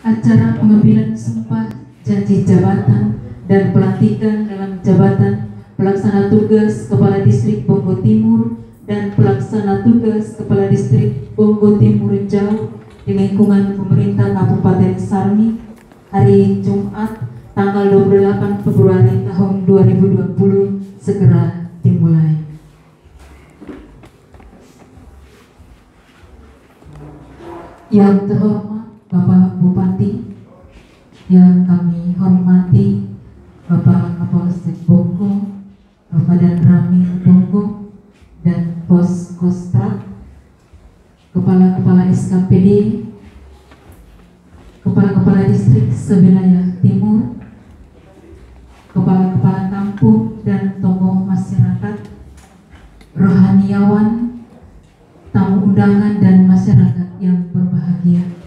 Acara pengambilan sumpah janji jabatan dan pelantikan dalam jabatan pelaksana tugas Kepala Distrik Bonggo Timur dan pelaksana tugas Kepala Distrik Bonggo Timur Jauh di lingkungan pemerintah Kabupaten Sarmi hari Jumat tanggal 28 Februari tahun 2020 segera dimulai. Yang terhormat Bapak Bupati, yang kami hormati Bapak Kapolsek Bonggo, Bapak dan Ramil Bonggo, dan Pos Kostrat, Kepala-Kepala SKPD, Kepala-Kepala Distrik sewilayah Timur, Kepala-Kepala Kampung dan tokoh masyarakat, rohaniawan, tamu undangan dan masyarakat yang berbahagia.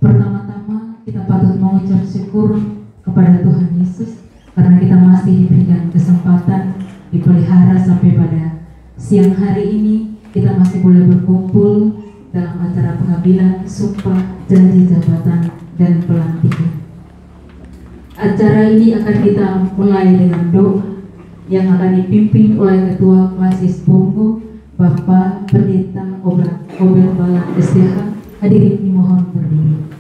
Pertama-tama kita patut mengucap syukur kepada Tuhan Yesus karena kita masih diberikan kesempatan dipelihara sampai pada siang hari ini. Kita masih boleh berkumpul dalam acara pengambilan sumpah janji jabatan dan pelantikan. Acara ini akan kita mulai dengan doa yang akan dipimpin oleh Ketua Klasis Bonggo, Bapak Pendeta Obel Balang SDH. Hadirin dimohon berdiri.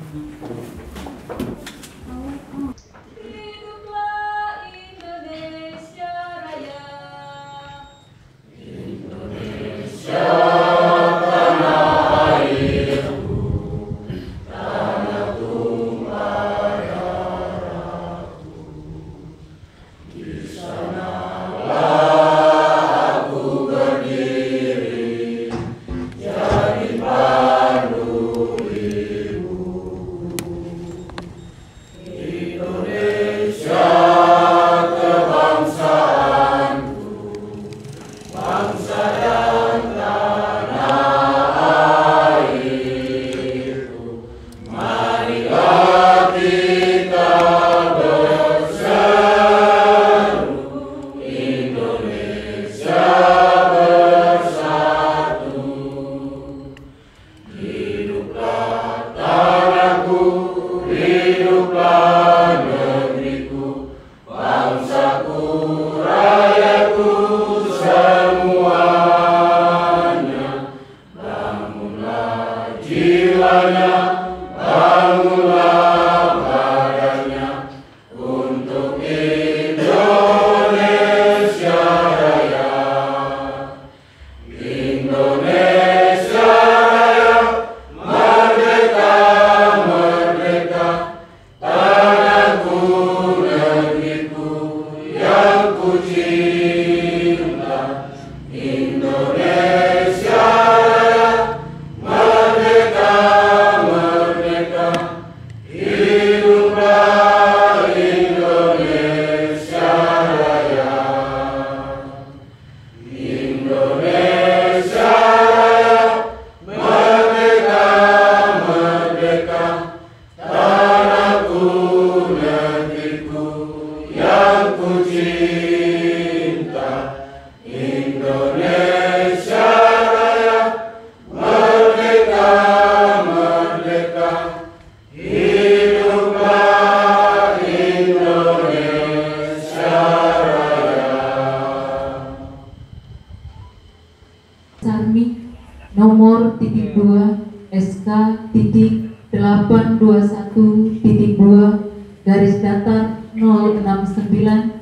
Nomor titik 2 SK titik 821 titik 2 garis datar 069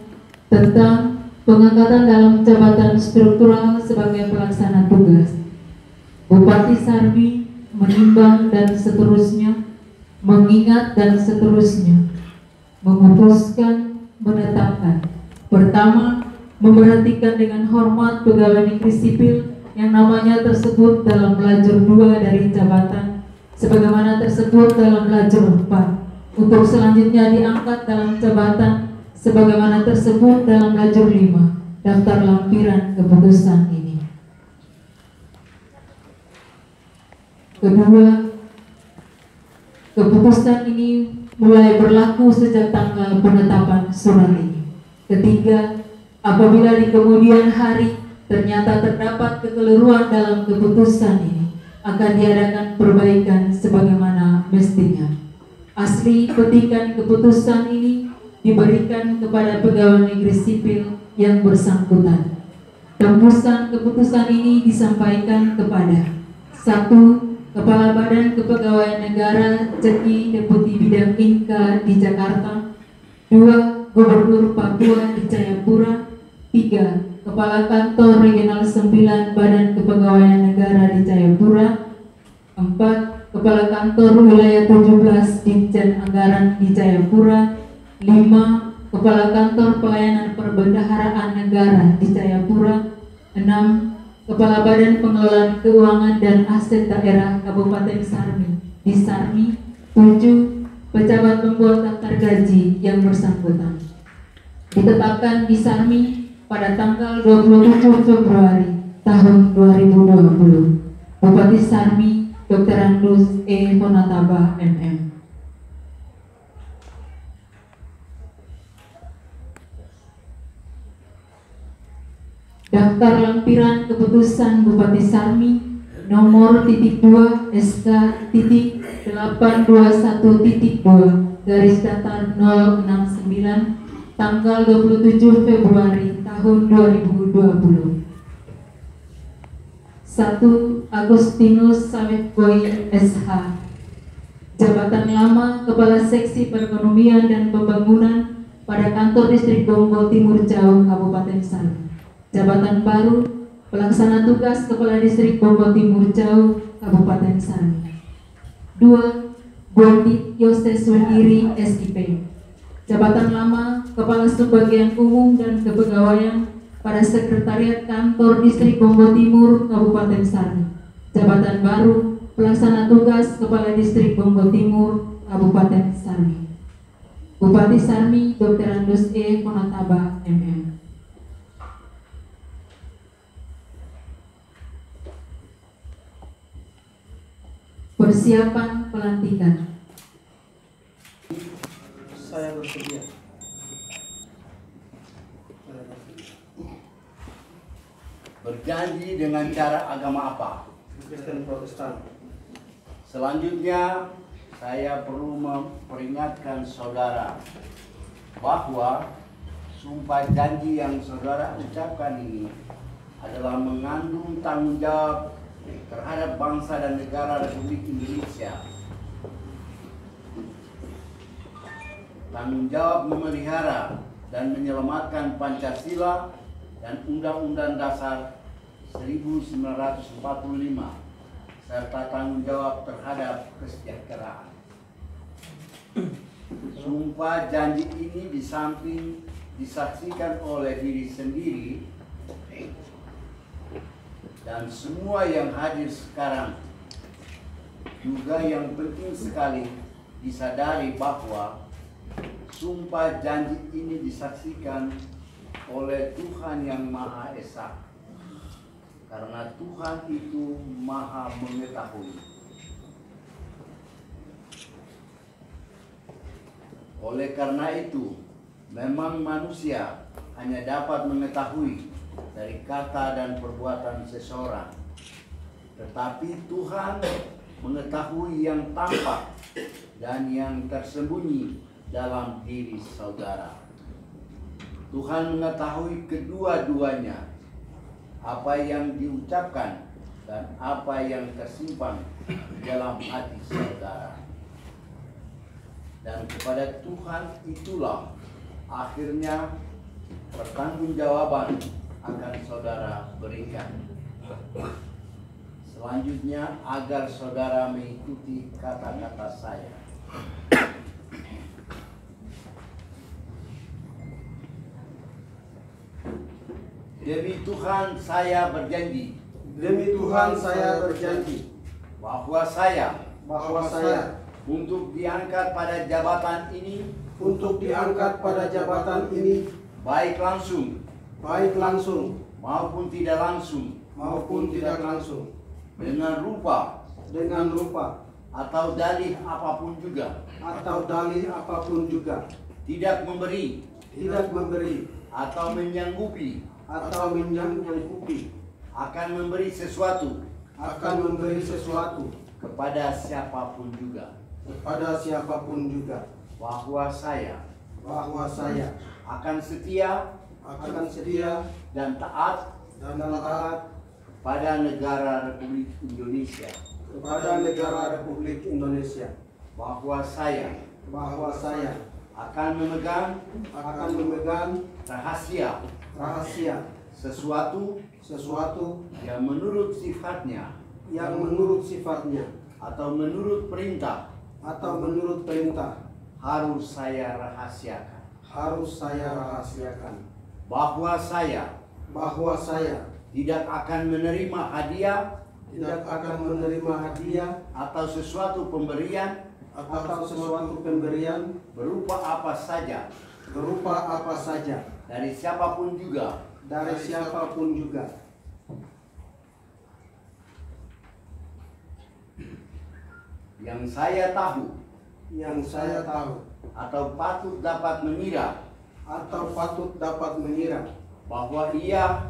tentang pengangkatan dalam jabatan struktural sebagai pelaksana tugas. Bupati Sarmi menimbang dan seterusnya, mengingat dan seterusnya, memutuskan, menetapkan. Pertama, memberhentikan dengan hormat pegawai negeri sipil yang namanya tersebut dalam lajur 2 dari jabatan sebagaimana tersebut dalam lajur 4 untuk selanjutnya diangkat dalam jabatan sebagaimana tersebut dalam lajur 5 daftar lampiran keputusan ini. Kedua, keputusan ini mulai berlaku sejak tanggal penetapan surat ini. Ketiga, apabila di kemudian hari ternyata terdapat kekeliruan dalam keputusan ini, akan diadakan perbaikan sebagaimana mestinya. Asli petikan keputusan ini diberikan kepada pegawai negeri sipil yang bersangkutan. Tembusan keputusan ini disampaikan kepada 1. Kepala Badan Kepegawaian Negara Ceki Deputi Bidang Inka di Jakarta. 2. Gubernur Papua di Jayapura. 3. Kepala Kantor Regional 9 Badan Kepegawaian Negara di Jayapura. 4. Kepala Kantor Wilayah 17 Ditjen Anggaran di Jayapura. 5. Kepala Kantor Pelayanan Perbendaharaan Negara di Jayapura. 6. Kepala Badan Pengelolaan Keuangan dan Aset Daerah Kabupaten Sarmi di Sarmi. 7. Pejabat pembuat daftar gaji yang bersangkutan. Ditetapkan di Sarmi pada tanggal 27 Februari tahun 2020. Bupati Sarmi Dr. Andus E. Monataba MM. Daftar lampiran keputusan Bupati Sarmi nomor ×2 SK ×821.2 garis datar 069 tanggal 27 Februari tahun 2020. 1. Agustinus Sawetboy SH, jabatan lama Kepala Seksi Perekonomian dan Pembangunan pada Kantor Distrik Bongo Timur Jauh Kabupaten Sarmi. Jabatan baru Pelaksana Tugas Kepala Distrik Bongo Timur Jauh Kabupaten Sarmi. 2. Bondit Yoses Wendiri SIP, jabatan lama Kepala Subbagian Umum dan Kepegawaian pada Sekretariat Kantor Distrik Bongo Timur Kabupaten Sarmi. Jabatan baru Pelaksana Tugas Kepala Distrik Bongo Timur Kabupaten Sarmi. Bupati Sarmi Dr. Andus E. Monataba MM. Persiapan pelantikan. Saya bersedia. Berjanji dengan cara agama apa? Kristen Protestan. Selanjutnya, saya perlu memperingatkan saudara bahwa sumpah janji yang saudara ucapkan ini adalah mengandung tanggung jawab terhadap bangsa dan negara Republik Indonesia. Tanggung jawab memelihara dan menyelamatkan Pancasila dan Undang-Undang Dasar 1945 serta tanggung jawab terhadap kesejahteraan. Sumpah janji ini di samping disaksikan oleh diri sendiri dan semua yang hadir sekarang, juga yang penting sekali disadari bahwa sumpah janji ini disaksikan oleh Tuhan yang Maha Esa, karena Tuhan itu Maha mengetahui. Oleh karena itu, memang manusia hanya dapat mengetahui dari kata dan perbuatan seseorang, tetapi Tuhan mengetahui yang tampak dan yang tersembunyi dalam diri saudara. Tuhan mengetahui kedua-duanya, apa yang diucapkan dan apa yang tersimpan dalam hati saudara. Dan kepada Tuhan itulah akhirnya pertanggungjawaban akan saudara berikan. Selanjutnya, agar saudara mengikuti kata-kata saya. Demi Tuhan saya berjanji. Demi Tuhan saya berjanji Bahwa saya untuk diangkat pada jabatan ini, baik langsung maupun tidak langsung, dengan rupa atau dalih apapun juga, tidak memberi atau menyanggupi akan memberi sesuatu kepada siapapun juga, kepada siapapun juga bahwa saya akan setia dan taat pada negara Republik Indonesia, bahwa saya akan memegang rahasia sesuatu yang menurut sifatnya atau menurut perintah harus saya rahasiakan, bahwa saya tidak akan menerima hadiah atau sesuatu pemberian berupa apa saja dari siapapun juga yang saya tahu atau patut dapat mengira bahwa ia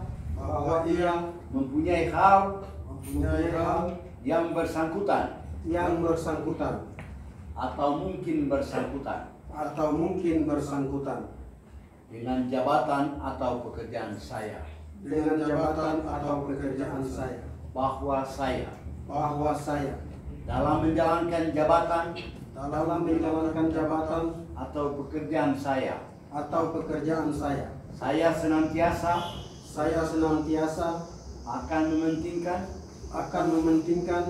mempunyai hal yang bersangkutan atau mungkin bersangkutan dengan jabatan atau pekerjaan saya, bahwa saya dalam menjalankan jabatan atau pekerjaan saya senantiasa akan mementingkan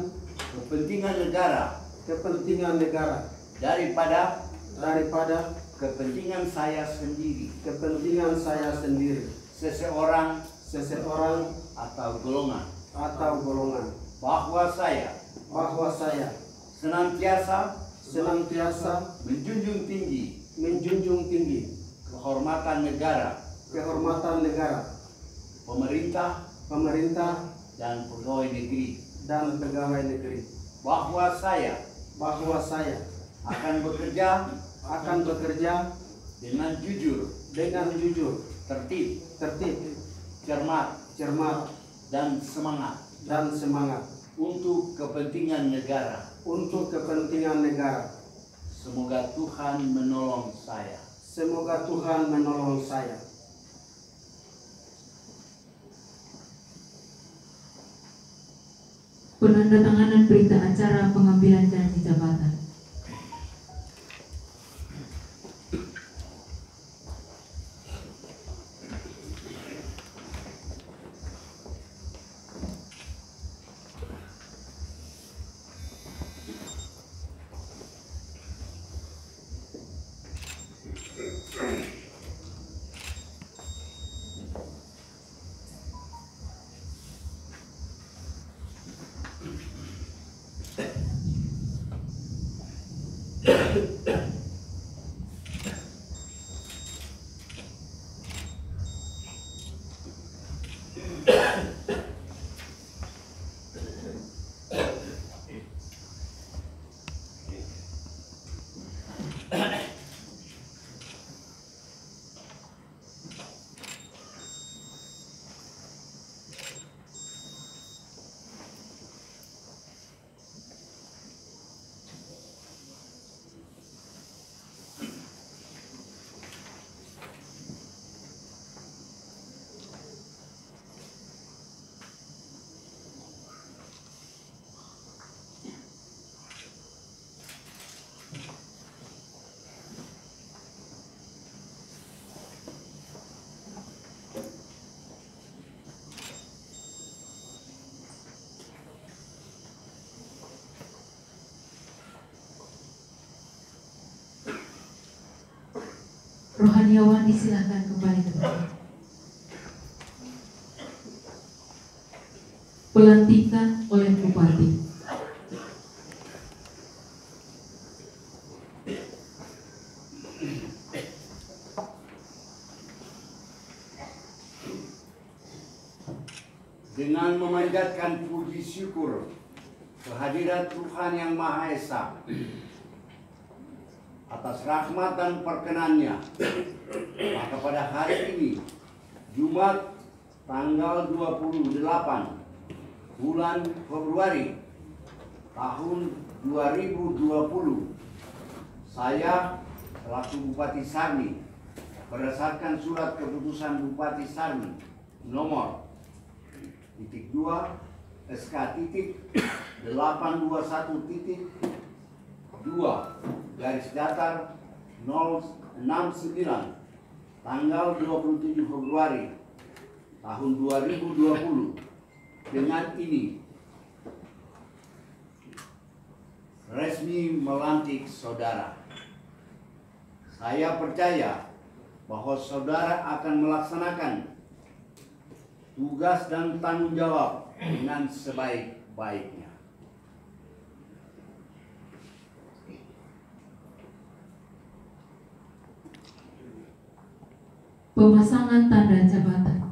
kepentingan negara daripada kepentingan saya sendiri, seseorang atau golongan, bahwa saya senantiasa menjunjung tinggi kehormatan negara, pemerintah dan pegawai negeri, bahwa saya akan bekerja dengan jujur, tertib, cermat dan semangat untuk kepentingan negara. Semoga Tuhan menolong saya. Penandatanganan berita acara pengambilan janji jabatan. Rohaniawan disilahkan kembali ke tempat. Pelantikan oleh Bupati. Dengan memanjatkan puji syukur kehadirat Tuhan Yang Maha Esa atas rahmat dan perkenannya, maka pada hari ini, Jumat tanggal 28 bulan Februari tahun 2020, saya selaku Bupati Sarni berdasarkan surat keputusan Bupati Sarni nomor (2) SK titik 821 titik 2 garis datar 069 tanggal 27 Februari tahun 2020 dengan ini resmi melantik saudara. Saya percaya bahwa saudara akan melaksanakan tugas dan tanggung jawab dengan sebaik-baiknya. Pemasangan tanda jabatan.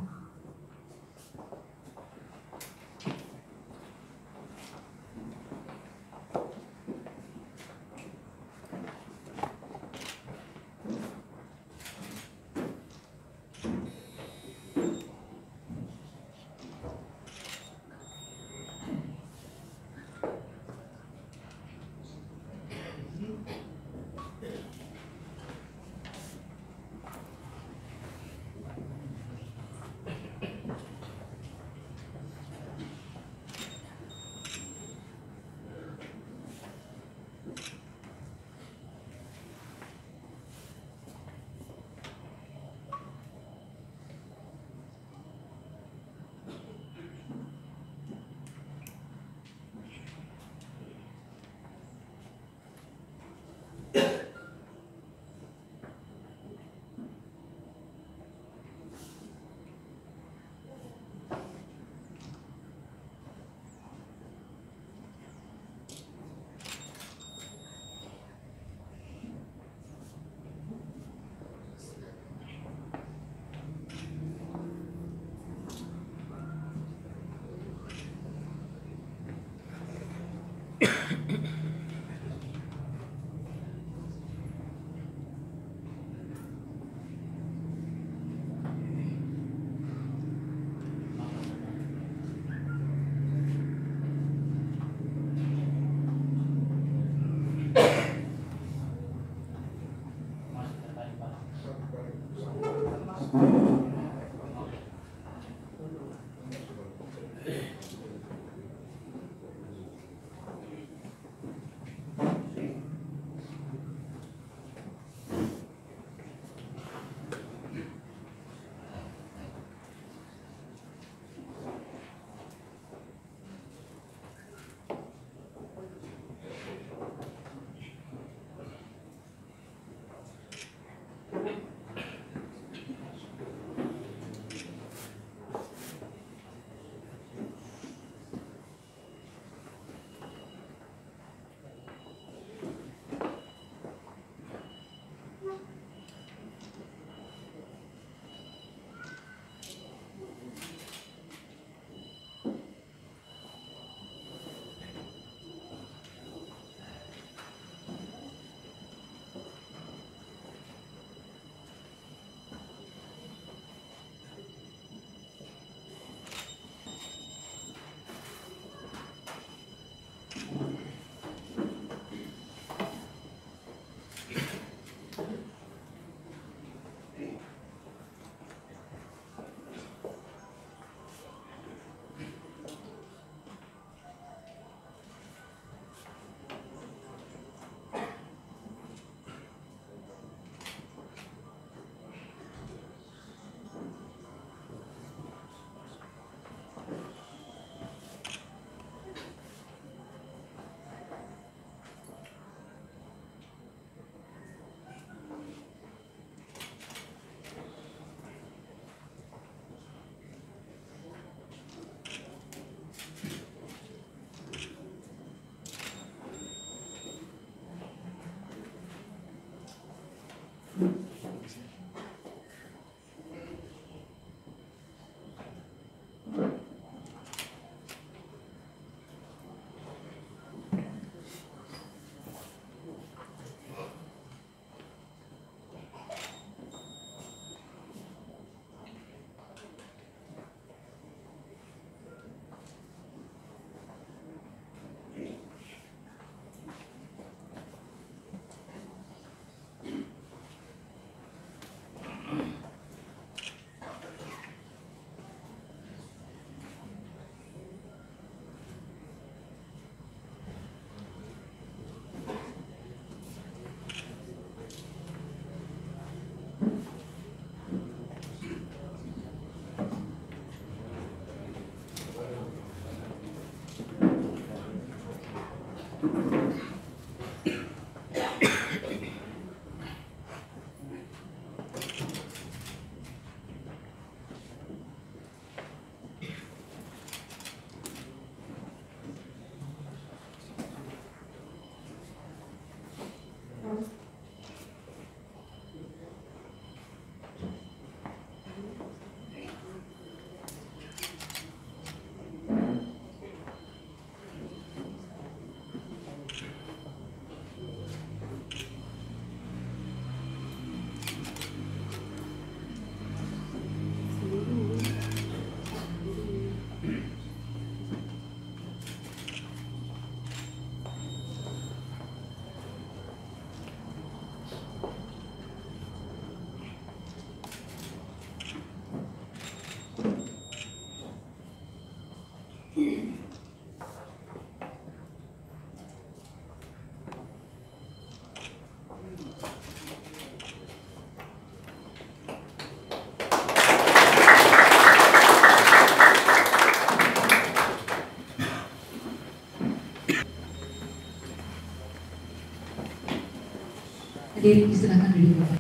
Hadirin silakan duduk.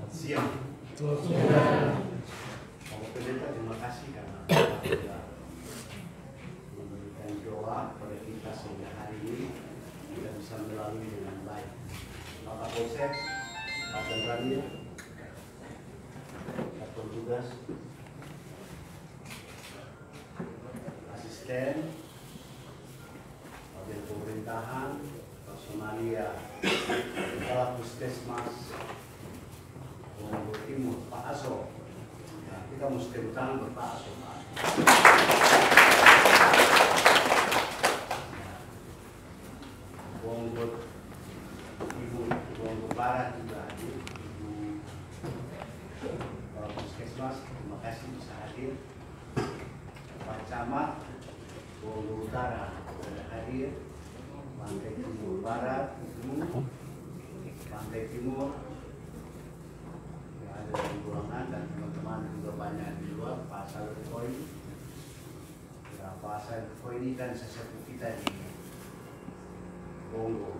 Siang. Bapak Pendeta, terima kasih karena sudah memberikan doa kepada kita sehingga hari ini kita bisa melalui dengan baik. Bapak Polsek, Pak Chandra, Satuan Tugas, Asisten, Bagian Pemerintahan, Personalia, Kepala Puskesmas, Bogor Timur, Pak Aso. Ya, kita mesti utang ke Pak Aso, Pak. Bogor Timur, Bogor Barat juga hadir. Kepala Puskesmas, terima kasih bisa hadir. Pak Camat, Bogor Utara sudah hadir. Pantai Timur Barat, Pantai Timur. Ada di ruangan dan teman-teman juga banyak di luar. Pak Salukoi, ya, Pak Salukoi ini kan sesepuh kita di Bongo.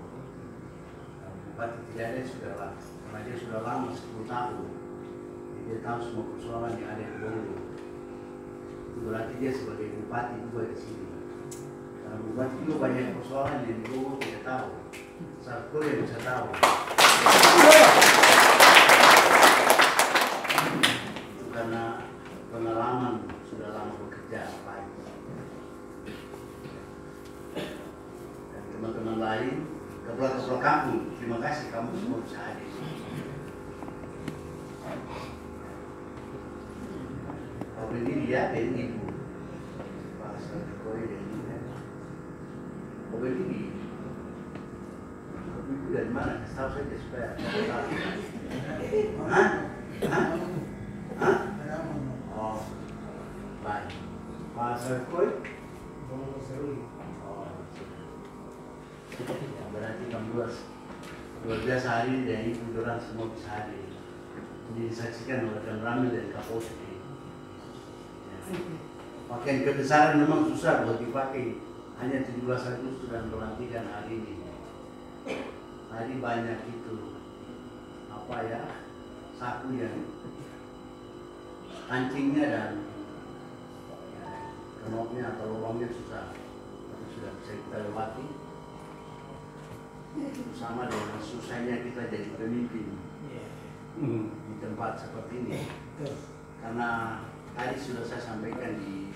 Bupati tidak ada sudah lama, karena dia sudah lama 10 tahun. Dia tahu semua persoalan yang ada di Bongo. Itu berarti dia sebagai bupati juga di sini. Karena bupati juga banyak persoalan yang di Bongo tidak tahu. Salukoi yang bisa tahu. Karena pengalaman sudah lama bekerja baik. Dan teman-teman lain, kepala-kepala kampung, terima kasih kamu semua bisa hadir. Kalau ini dia dan ibu, Pak Salukoi dan ibu. Kalau ini, ibu dari mana? Tahu saja supaya tahu. Hah? Hah? Hah? Oh, baik. Pak Salukoi? Oh, ya, berarti kamu luar biasa hari dan ibu dorang semua bisa hadir. Ini disaksikan oleh Kang Ramil dan Kapolsek. Ya. Pakaian kebesaran memang susah buat dipakai. Hanya 17 Agustus dan pelantikan hari ini. Tadi banyak itu apa ya, saku yang kancingnya dan ya, kenopnya atau lubangnya susah, tapi sudah bisa kita lewati. Sama dengan susahnya kita jadi pemimpin di tempat seperti ini, karena tadi sudah saya sampaikan di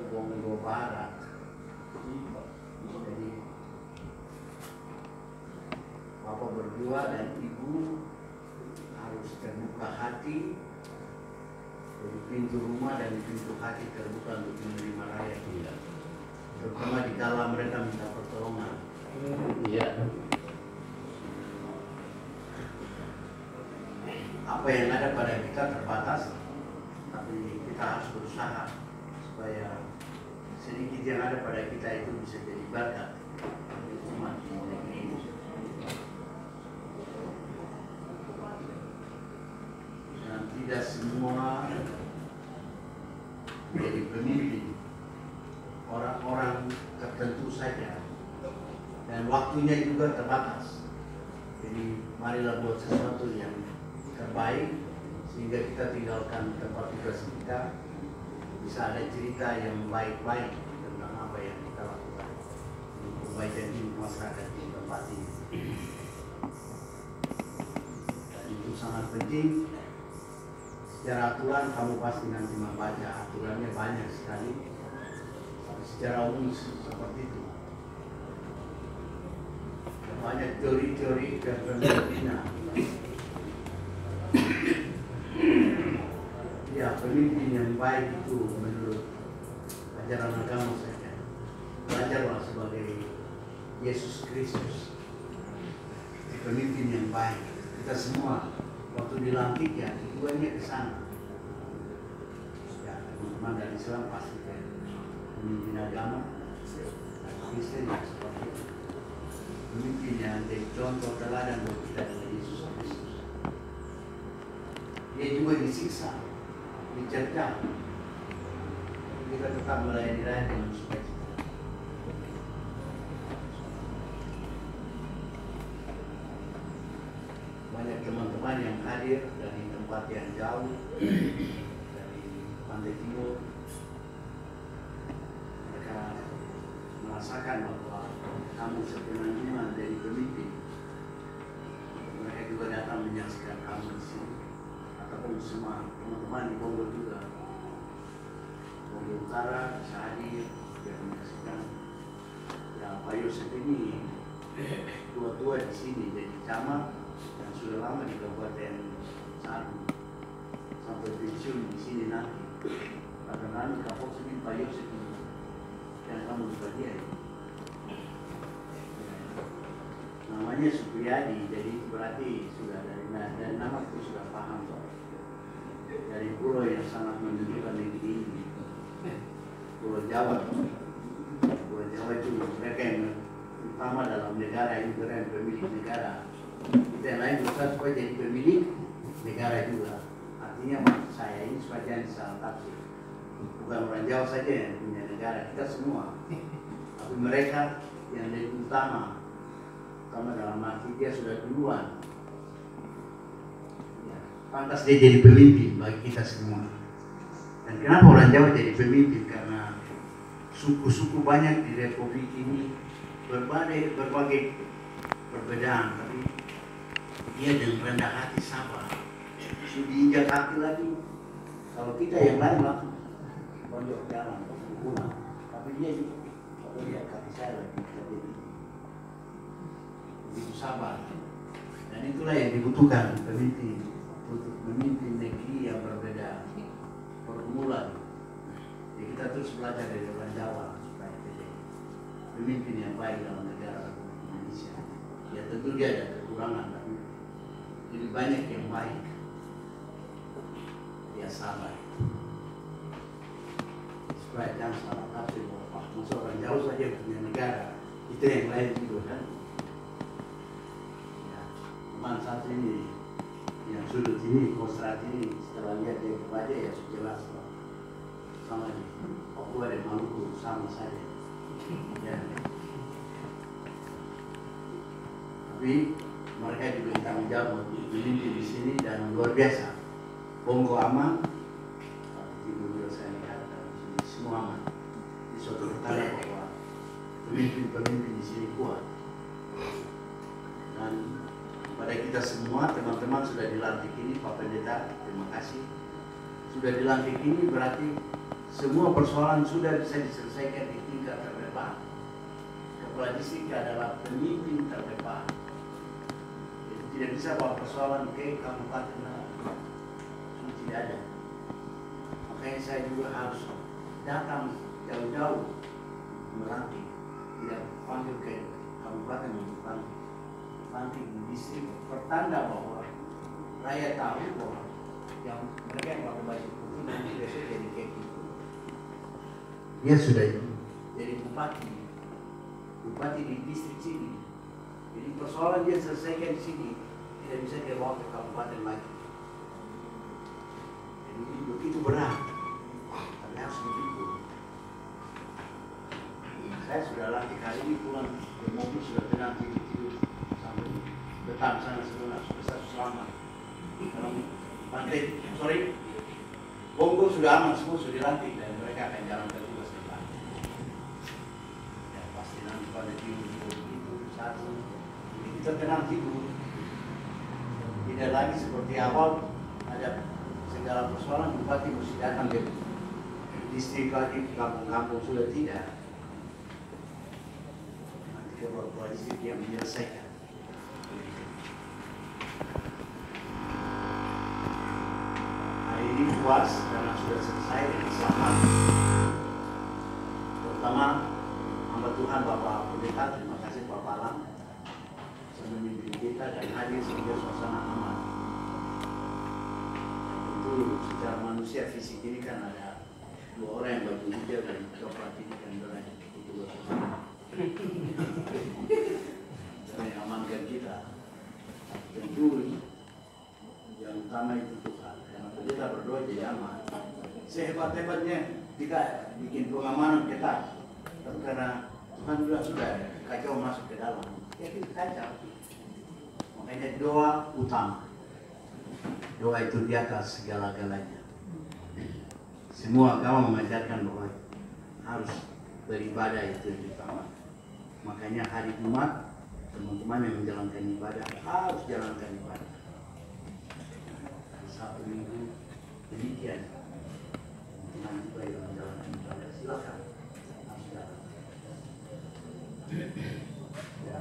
Bogor Barat. Jadi Bapak berdua dan Ibu harus terbuka hati, dari pintu rumah dan pintu hati terbuka untuk menerima rakyat kita, terutama di dalam mereka minta pertolongan. Iya. Apa yang ada pada kita terbatas, tapi kita harus berusaha supaya sedikit yang ada pada kita itu bisa jadi berkat bagi umat di negeri ini. Dan tidak semua jadi pemimpin orang-orang tertentu saja, dan waktunya juga terbatas. Jadi marilah buat sesuatu yang terbaik sehingga kita tinggalkan tempat tugas kita, bisa ada cerita yang baik-baik tentang apa yang kita lakukan untuk kebaikan di masyarakat di tempat ini. Dan itu sangat penting. Secara aturan kamu pasti nanti membaca, aturannya banyak sekali. Secara umum seperti itu. Banyak teori-teori kepemimpinan. Ya, pemimpin yang baik itu menurut ajaran agama saja. Belajarlah sebagai Yesus Kristus. Pemimpin yang baik. Kita semua waktu dilantik ya, tujuannya ke sana. Ya, teman-teman dari Islam pasti kan pemimpin agama, Kristen yang seperti itu. Pemimpin yang jadi contoh teladan buat kita dengan Yesus Kristus. Dia juga disiksa, dicercah. Kita tetap melayani rakyat dengan sukacita. Banyak teman-teman yang hadir dari tempat yang jauh, dari Pantai Timur. Mereka merasakan bahwa kamu sepenanggungan dari pemimpin. Mereka juga datang menyaksikan kamu di sini, ataupun semua teman-teman di Bogor juga. Bogor Utara bisa hadir dan menyaksikan. Ya, Pak Yosef ini tua-tua di sini jadi camat yang sudah lama di Kabupaten Saru sampai pensiun di sini nanti. Karena kapok sini Pak Yosef ini yang kamu juga dia. Namanya Supriyadi, jadi itu berarti sudah dari nama itu sudah paham kok. Dari pulau yang sangat menunjukkan negeri ini, Pulau Jawa. Pulau Jawa itu mereka yang utama dalam negara ini, keren pemilik negara. Kita yang lain berusaha supaya jadi pemilik negara juga. Artinya maksud saya ini supaya jangan salah tafsir. Bukan orang Jawa saja yang punya negara, kita semua. Tapi mereka yang jadi utama. Karena dalam arti dia sudah duluan. Ya, pantas dia jadi pemimpin bagi kita semua. Dan kenapa orang Jawa jadi pemimpin? Karena suku-suku banyak di Republik ini berbagai perbedaan, tapi dia dengan rendah hati sabar. Sudah diinjak kaki lagi. Kalau kita yang lain langsung pojok jalan, pulang. Tapi dia lihat kaki saya lagi jadi itu sabar. Dan itulah yang dibutuhkan pemimpin untuk memimpin negeri yang berbeda pergumulan. Jadi kita terus belajar dari orang Jawa supaya jadi pemimpin yang baik dalam negara Indonesia. Ya tentu dia ada kekurangan, tapi lebih banyak yang baik. Dia sabar. Supaya jangan salah tafsir bahwa masuk orang Jawa saja punya negara, itu yang lain juga kan. Teman satu ini yang sudut ini, Kostrat ini, setelah lihat dari wajah ya sudah jelas sama di Papua dan Maluku sama saja. Ya. Tapi mereka juga tanggung jawab memimpin di sini dan luar biasa. Bongo aman, ibu juga saya lihat semua aman. Di suatu pertanda bahwa pemimpin-pemimpin di sini kuat. Dan pada kita semua, teman-teman sudah dilantik ini, Pak Pendeta, terima kasih. Sudah dilantik ini berarti semua persoalan sudah bisa diselesaikan di tingkat terdepan. Kepala distrik adalah pemimpin terdepan. Jadi tidak bisa bawa persoalan ke kabupaten, itu tidak ada. Makanya saya juga harus datang jauh-jauh melantik, tidak panggil ke kabupaten untuk lantik. Nanti di distrik pertanda bahwa rakyat tahu bahwa yang mereka yang pakai baju putih nanti besok jadi kayak gitu. Dia sudah jadi bupati di distrik sini. Jadi persoalan dia selesaikan di sini, tidak bisa dia bawa ke kabupaten lagi. Jadi begitu berat. Tapi harus saudara lantik hari ini pulang ke mobil sudah tenang tidur sampai betah sana sebenarnya sudah selamat. Kalau pantai sorry, Bongo sudah aman semua sudah dilantik dan mereka akan jalan ke tugas depan. Ya pasti nanti pada tidur itu satu, kita tenang tidur. Tidak lagi seperti awal ada segala persoalan bupati mesti datang ke distrik lagi kampung-kampung sudah tidak. Nanti keluar distrik yang menyelesaikan. Hari ini puas karena sudah selesai dengan selamat. Terutama hamba Tuhan Bapak Pendeta, terima kasih Bapak Alam memimpin kita dan hadir sehingga suasana aman. Tentu secara manusia fisik ini kan ada dua orang yang baju hijau dan coklat ini kan berani itu yang amankan kita. Tentu yang utama itu Tuhan. Karena kita berdoa jadi aman. Sehebat-hebatnya kita bikin pengamanan ketat, tapi karena Tuhan sudah kacau masuk ke dalam, ya kita kacau. Makanya doa utama. Doa itu di atas segala-galanya. Semua agama mengajarkan bahwa harus beribadah itu yang utama. Makanya hari Jumat teman-teman yang menjalankan ibadah harus jalankan ibadah. Sabtu Minggu demikian. Teman juga yang menjalankan ibadah silakan harus jalan. Ya.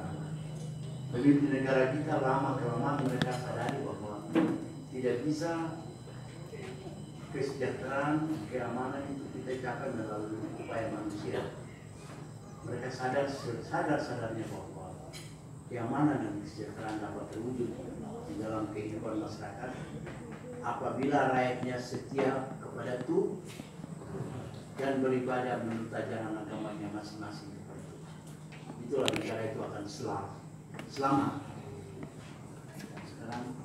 Pemimpin negara kita lama-kelamaan mereka sadari bahwa tidak bisa kesejahteraan, keamanan itu kita capai melalui upaya manusia. Mereka sadar-sadarnya bahwa keamanan dan kesejahteraan dapat terwujud di dalam kehidupan masyarakat apabila rakyatnya setia kepada Tuhan dan beribadah menurut ajaran agamanya masing-masing. Itulah negara itu akan selamat. Sekarang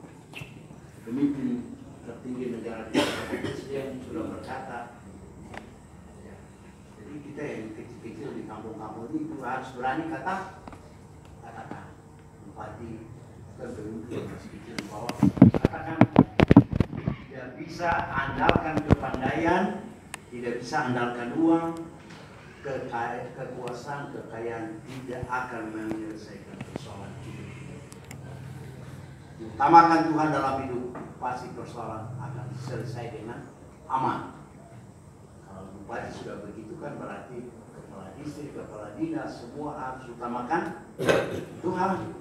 pemimpin tertinggi negara kita Presiden sudah berkata, ya, jadi kita yang kecil-kecil di kampung-kampung ini harus berani katakan bupati dan pemimpin yang masih kecil di bawah katakan tidak bisa andalkan kepandaian, tidak bisa andalkan uang, kekuasaan, kekayaan tidak akan menyelesaikan persoalan hidup. Utamakan Tuhan dalam hidup, pasti persoalan akan selesai dengan aman. Kalau bupati sudah begitu kan berarti kepala distrik, kepala dinas semua harus utamakan Tuhan.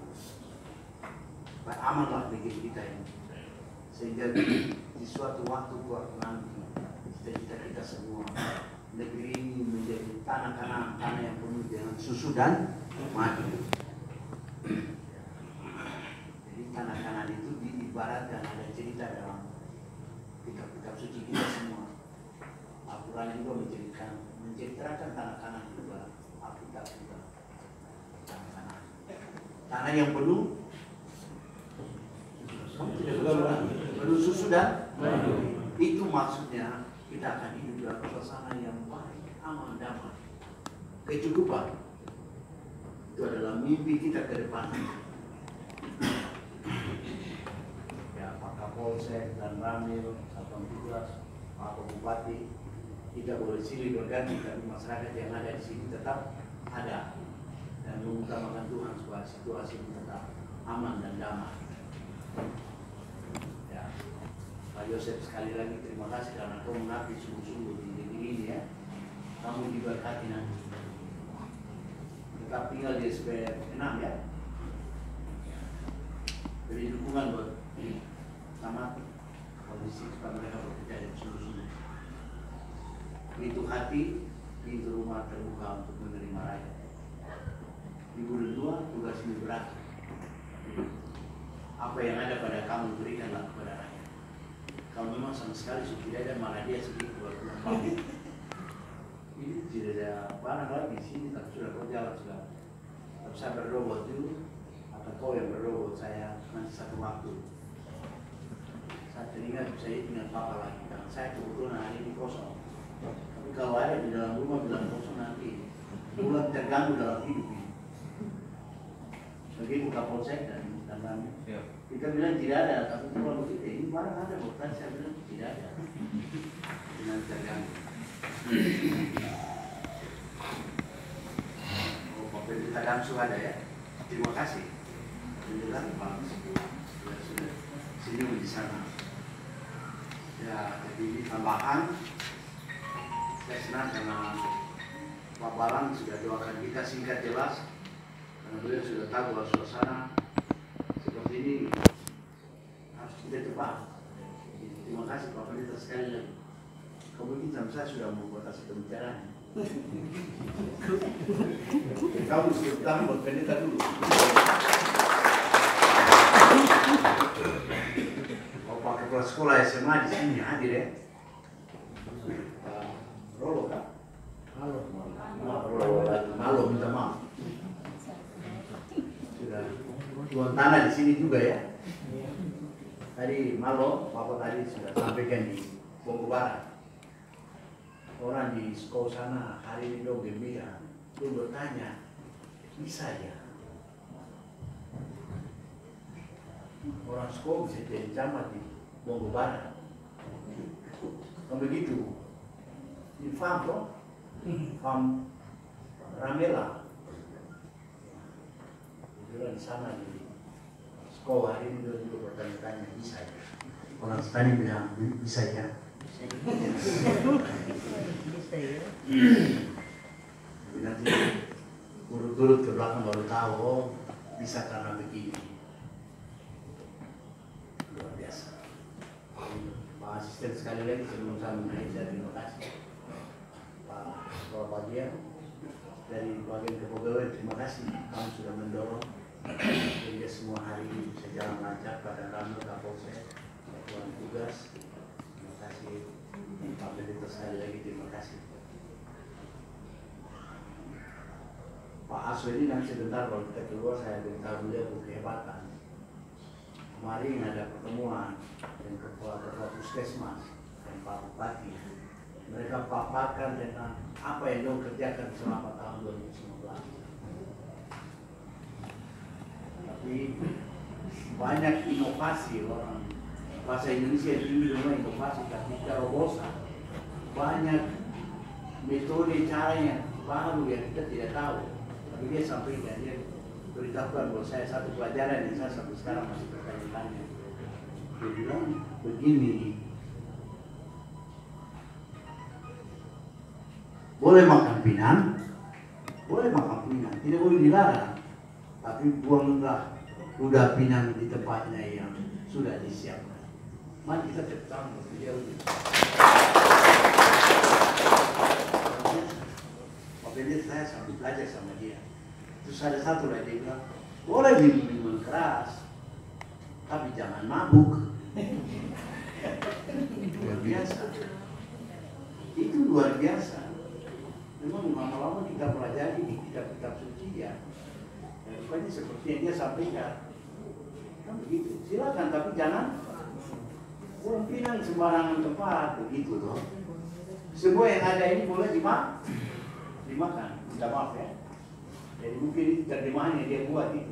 Supaya amanlah negeri kita ini. Sehingga di suatu waktu nanti cita-cita kita semua negeri ini menjadi tanah yang penuh dengan susu dan madu. Jadi tanah itu diibaratkan ada cerita dalam kitab-kitab suci kita semua. Al-Quran juga menceritakan tanah itu dalam Alkitab juga. Tanah yang penuh susu dan madu. Itu maksudnya kita akan hidup dalam suasana yang baik, aman, damai, kecukupan. Itu adalah mimpi kita ke depan. Ya, Pak Kapolsek dan Ramil, Satuan Tugas, Pak Bupati, tidak boleh silih berganti, tapi masyarakat yang ada di sini tetap ada dan mengutamakan Tuhan supaya situasi ini tetap aman dan damai. Ya, Pak Yosef sekali lagi terima kasih karena kau mengabdi sungguh-sungguh di negeri ini ya. Kamu diberkati nanti. Tetap tinggal di SPR 6 ya. Beri dukungan buat sama kondisi supaya mereka bekerja dengan sungguh-sungguh. Pintu hati, pintu rumah terbuka untuk menerima rakyat. Minggu kedua tugas ini berat. Apa yang ada pada kamu berikanlah kepada rakyat. Kalau memang sama sekali tidak ada, malah dia sedikit buat kamu. Ini tidak ada barang lagi di sini, tapi sudah kau jalan sudah. Tapi saya berdoa buat dulu, atau kau yang berdoa buat saya nanti satu waktu. Saya teringat saya ingat Papa lagi, karena saya kebetulan hari ini kosong. Tapi kalau ada di dalam rumah bilang kosong nanti, mulai terganggu dalam hidup ini. Begitu Kapolsek dan kami, kita bilang tidak ada, tapi kalau begitu ini barang ada, bukan saya bilang tidak ada. Dengan terganggu. Oh, pemerintah Gamsu ada ya. Terima kasih. Alhamdulillah bagus. Sudah senyum di sana. Ya, jadi ini tambahan. Saya senang karena Pak Balang sudah doakan kita singkat jelas. Karena beliau sudah tahu bahwa suasana seperti ini harus kita tepat. Terima kasih Pak Pendeta sekali lagi. Kemudian sama saya sudah membuat hasil pembicaraan. Kamu sudah tahu buat Pendeta dulu. Pak Kepala Sekolah SMA di sini hadir ya. Rolo kan? Malo minta maaf. Sudah tuan tanah di sini juga ya. Tadi Malo, Bapak tadi sudah sampaikan di Bogor Barat. Orang di sekolah sana hari ini dong gembira. Dia bertanya, bisa ya? Orang sekolah bisa jadi camat di Bogor Barat. Kalau begitu, di farm toh, farm Ramela. Dia di sana di sekolah hari ini dia juga bertanya-tanya bisa ya? Orang tadi bilang bisa ya. Nanti urut-urut ke belakang baru tahu, oh bisa karena begini. Luar biasa. Pak Asisten sekali lagi sebelum saya menaik, saya terima kasih. Pak Kepala Bagian dari bagian kepegawaian, terima kasih kamu sudah mendorong sehingga semua hari ini bisa jalan lancar pada Ramil Kapolsek, Satuan Tugas. Terima kasih Pak Pendeta sekali lagi, terima kasih. Pak Aso ini nanti sebentar kalau kita keluar saya beritahu beliau kehebatan. Kemarin ada pertemuan dengan Kepala Puskesmas dan Pak Bupati. Mereka paparkan dengan apa yang dia kerjakan selama tahun 2019. Tapi banyak inovasi orang bahasa Indonesia itu memang inovasi, tapi terobosan. Banyak metode caranya baru yang kita tidak tahu. Tapi dia sampaikan, dia beritahukan bahwa saya satu pelajaran yang saya sampai sekarang masih bertanya-tanya. Dia bilang begini, boleh makan pinang, tidak boleh dilarang, tapi buanglah ludah pinang di tempatnya yang sudah disiapkan. Mari kita tetap bekerja lebih. Makanya saya sambil belajar sama dia. Terus ada satu lagi dia bilang, boleh minum minuman keras, tapi jangan mabuk. Luar biasa. Itu luar biasa. Memang lama-lama kita pelajari di kitab-kitab suci ya. Rupanya seperti yang dia sampaikan. Kan begitu. Silakan tapi jangan buang pinang sembarangan tempat begitu loh. Semua yang ada ini boleh dimakan. Minta maaf ya. Jadi mungkin itu terjemahannya dia buat itu.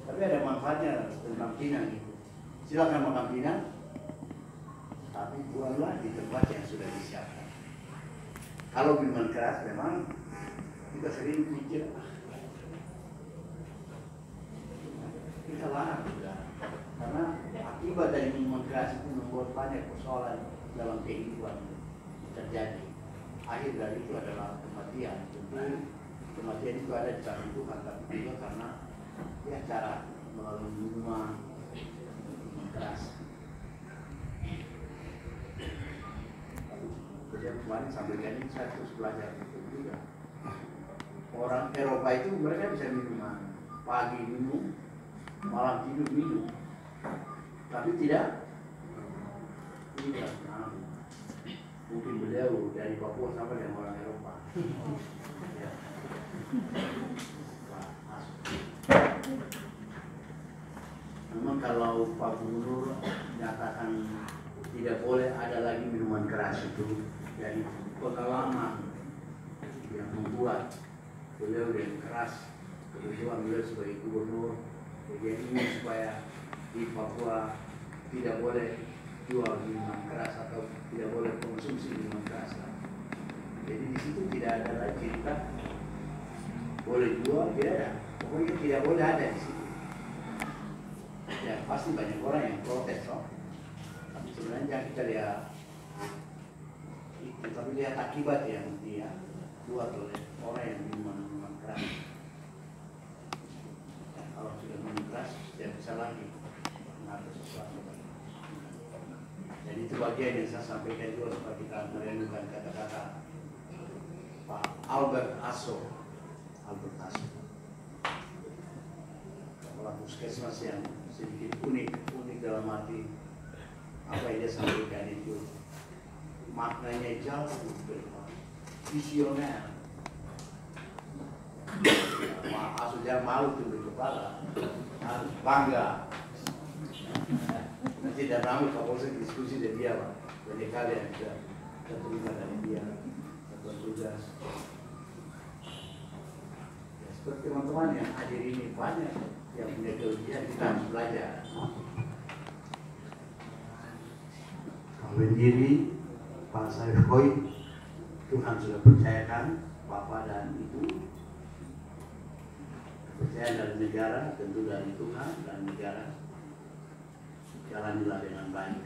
Tapi ada manfaatnya tentang pinang itu. Silakan makan pinang, tapi buanglah di tempat yang sudah disiapkan. Kalau minuman keras memang kita sering pikir kita larang sudah, karena akibat dari minuman keras itu membuat banyak persoalan dalam kehidupan terjadi. Akhir dari itu adalah kematian. Tentu kematian itu ada di tangan Tuhan, tapi juga karena ya cara melalui minuman keras. Jadi kemarin sambil ini saya terus belajar itu juga. Orang Eropa itu mereka bisa minuman pagi minum, malam tidur minum, tapi tidak. Nah, mungkin beliau dari Papua sama dengan orang Eropa. Ya. Memang kalau Pak Gubernur nyatakan tidak boleh ada lagi minuman keras itu dari pengalaman yang membuat beliau yang keras, kebetulan beliau sebagai gubernur, bagian ini supaya di Papua tidak boleh jual minuman keras atau tidak boleh konsumsi minuman keras. Jadi di situ tidak ada lagi cerita boleh jual, tidak ada. Pokoknya tidak boleh ada di situ. Ya pasti banyak orang yang protes, tapi sebenarnya kita lihat itu, tapi lihat akibat yang dia buat oleh orang yang minuman keras. Ya, kalau sudah minum keras, tidak bisa lagi mengatur sesuatu. Jadi itu bagian yang saya sampaikan juga supaya kita merenungkan kata-kata Pak Albert Aso. Kepala puskesmas yang sedikit unik dalam arti apa yang dia sampaikan itu maknanya jauh visioner. Pak Aso jangan malu tunduk kepala, harus bangga. Nanti dan kami Kapolsek diskusi dengan dia, Pak. Banyak kali yang kita terima dari dia, satuan tugas. Ya, seperti teman-teman yang hadir ini banyak yang punya kelebihan, kita harus belajar. Berdiri, Pak Saifkoi, Tuhan sudah percayakan Bapak dan Ibu. Percaya dari negara, tentu dari Tuhan dan negara. Jalanilah dengan baik.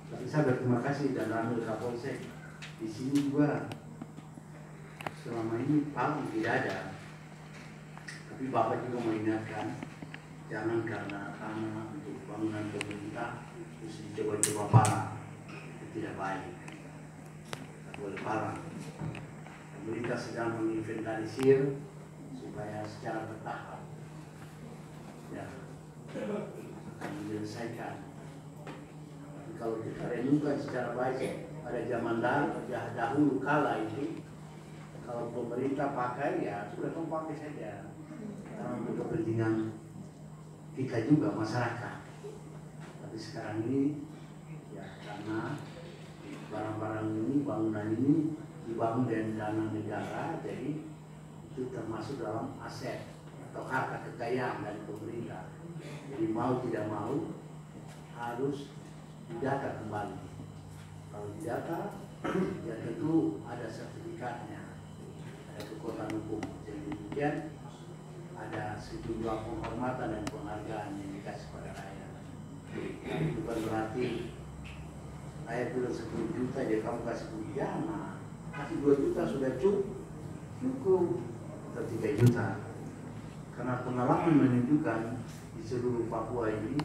Tapi saya berterima kasih dan Ramil Kapolsek di sini juga selama ini paling tidak ada. Tapi Bapak juga mengingatkan jangan karena tanah untuk bangunan pemerintah terus dicoba-coba parah, itu tidak baik. Tidak boleh parah. Pemerintah sedang menginventarisir supaya secara bertahap ya akan menyelesaikan. Tapi kalau kita renungkan secara baik, pada zaman dahulu kala itu, kalau pemerintah pakai ya sudah kamu pakai saja, karena untuk kepentingan kita juga masyarakat. Tapi sekarang ini ya karena barang-barang ini, bangunan ini dibangun dengan dana negara, jadi itu termasuk dalam aset atau harta kekayaan dari pemerintah. Jadi mau tidak mau harus didata kembali. Kalau didata, ya tentu ada sertifikatnya, ada kekuatan hukum. Jadi kemudian ada sejumlah penghormatan dan penghargaan yang dikasih pada rakyat. Bukan berarti rakyat bilang 10 juta, dia kamu kasih jangan, kasih 2 juta sudah cukup, atau 3 juta. Karena pengalaman menunjukkan di seluruh Papua ini,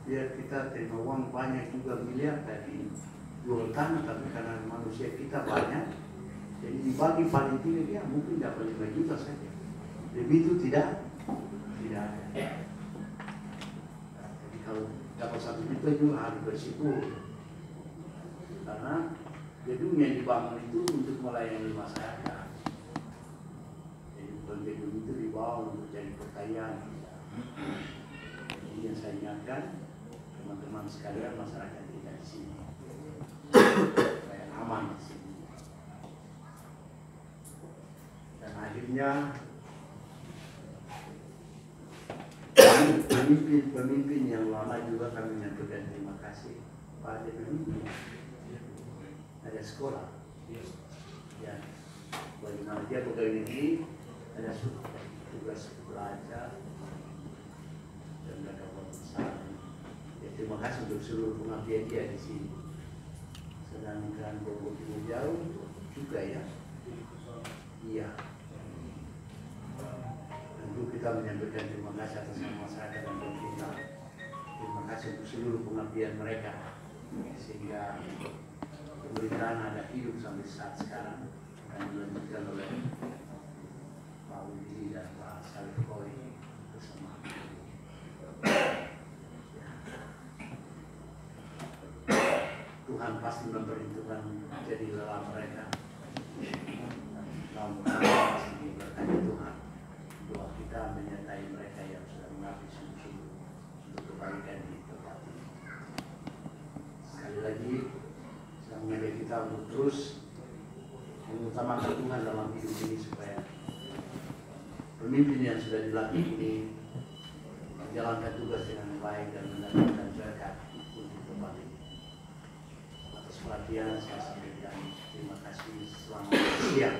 biar kita terima uang banyak juga miliar tadi jual tanah, tapi karena manusia kita banyak, jadi dibagi paling tinggi dia mungkin dapat 5 juta saja. Lebih itu tidak ada. Jadi kalau dapat 1 juta juga harus bersyukur, karena gedung yang dibangun itu untuk melayani masyarakat. Gedung itu dibawa untuk jadi kekayaan. Jadi yang saya ingatkan teman-teman sekalian, masyarakat kita di sini supaya aman di sini. Dan akhirnya pemimpin yang lama juga kami menyampaikan terima kasih pada pemimpin. Ada sekolah, ya, bagaimana dia pegawai negeri, ada tugas belajar dan mereka buat besar. Ya, terima kasih untuk seluruh pengabdian dia di sini. Sedangkan Bogor Timur jauh juga ya. Iya. Tentu kita menyampaikan terima kasih atas nama masyarakat dan pemerintah. Terima kasih untuk seluruh pengabdian mereka sehingga pemerintahan ada hidup sampai saat sekarang dan dilanjutkan oleh Pak Udi dan Pak Saifkoi bersama. Tuhan pasti memperhitungkan jadi lelah mereka. Dalam pasti diberkati Tuhan. Doa kita menyertai mereka yang sudah mengabdi sungguh-sungguh untuk kebaikan di tempat ini. Sekali lagi, saya mengajak kita untuk terus mengutamakan Tuhan dalam hidup ini supaya pemimpin yang sudah dilatih ini menjalankan tugas dengan baik dan mendapatkan berkat untuk kembali. Atas perhatian saya sampaikan terima kasih, selamat siang.